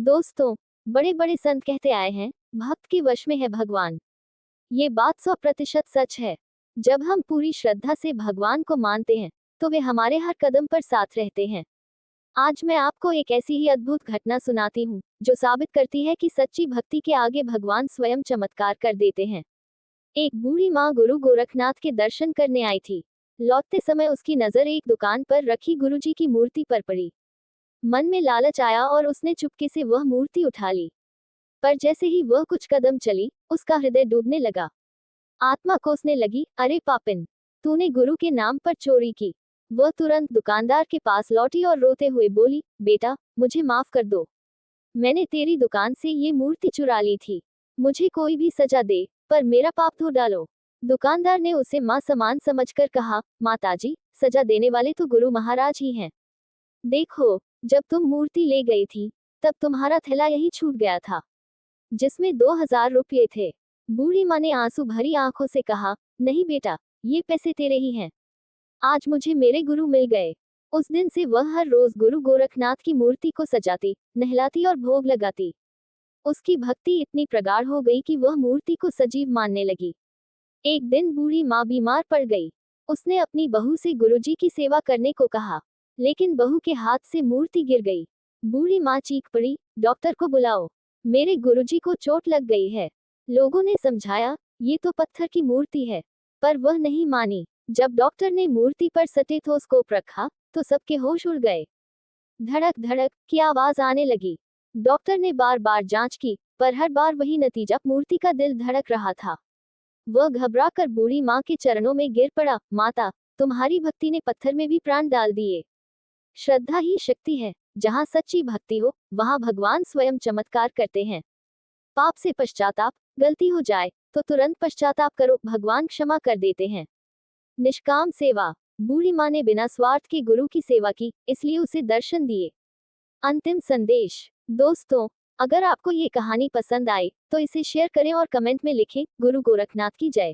दोस्तों, बड़े बड़े संत कहते आए हैं, भक्त के वश में है भगवान। ये बात 100% सच है। जब हम पूरी श्रद्धा से भगवान को मानते हैं, तो वे हमारे हर कदम पर साथ रहते हैं। आज मैं आपको एक ऐसी ही अद्भुत घटना सुनाती हूँ, जो साबित करती है कि सच्ची भक्ति के आगे भगवान स्वयं चमत्कार कर देते हैं। एक बूढ़ी माँ गुरु गोरखनाथ के दर्शन करने आई थी। लौटते समय उसकी नजर एक दुकान पर रखी गुरुजी की मूर्ति पर पड़ी। मन में लालच आया और उसने चुपके से वह मूर्ति उठा ली। पर जैसे ही वह कुछ कदम चली, उसका हृदय डूबने लगा। आत्मा कोसने लगी, अरे पापिन, तूने गुरु के नाम पर चोरी की। वह तुरंत दुकानदार के पास लौटी और रोते हुए बोली, बेटा, मुझे माफ कर दो। मैंने तेरी दुकान से ये मूर्ति चुरा ली थी। मुझे कोई भी सजा दे, पर मेरा पाप धो डालो। दुकानदार ने उसे मां समान समझकर कहा, माताजी, सजा देने वाले तो गुरु महाराज ही हैं। देखो, जब तुम मूर्ति ले गई थी, तब तुम्हारा थैला यही छूट गया था, जिसमें 2000 रुपये थे। बूढ़ी माँ ने आंसू भरी आंखों से कहा, नहीं बेटा, ये पैसे तेरे ही हैं। आज मुझे मेरे गुरु मिल गए। उस दिन से वह हर रोज गुरु गोरखनाथ की मूर्ति को सजाती, नहलाती और भोग लगाती। उसकी भक्ति इतनी प्रगाढ़ हो गई कि वह मूर्ति को सजीव मानने लगी। एक दिन बूढ़ी माँ बीमार पड़ गई। उसने अपनी बहू से गुरुजी की सेवा करने को कहा, लेकिन बहू के हाथ से मूर्ति गिर गई। बूढ़ी माँ चीख पड़ी, डॉक्टर को बुलाओ, मेरे गुरुजी को चोट लग गई है। लोगों ने समझाया, ये तो पत्थर की मूर्ति है, पर वह नहीं मानी। जब डॉक्टर ने मूर्ति पर स्टेथोस्कोप रखा, तो सबके होश उड़ गए। धड़क धड़क की आवाज आने लगी। डॉक्टर ने बार बार जांच की, पर हर बार वही नतीजा, मूर्ति का दिल धड़क रहा था। वह घबराकर बूढ़ी माँ के चरणों में गिर पड़ा, माता, तुम्हारी भक्ति ने पत्थर में भी प्राण डाल दिए। श्रद्धा ही शक्ति है। जहाँ सच्ची भक्ति हो, वहाँ भगवान स्वयं चमत्कार करते हैं। पाप से पश्चाताप, गलती हो जाए तो तुरंत पश्चाताप करो, भगवान क्षमा कर देते हैं। निष्काम सेवा, बूढ़ी माँ ने बिना स्वार्थ के गुरु की सेवा की, इसलिए उसे दर्शन दिए। अंतिम संदेश, दोस्तों, अगर आपको ये कहानी पसंद आए, तो इसे शेयर करें और कमेंट में लिखें, गुरु गोरखनाथ की जय।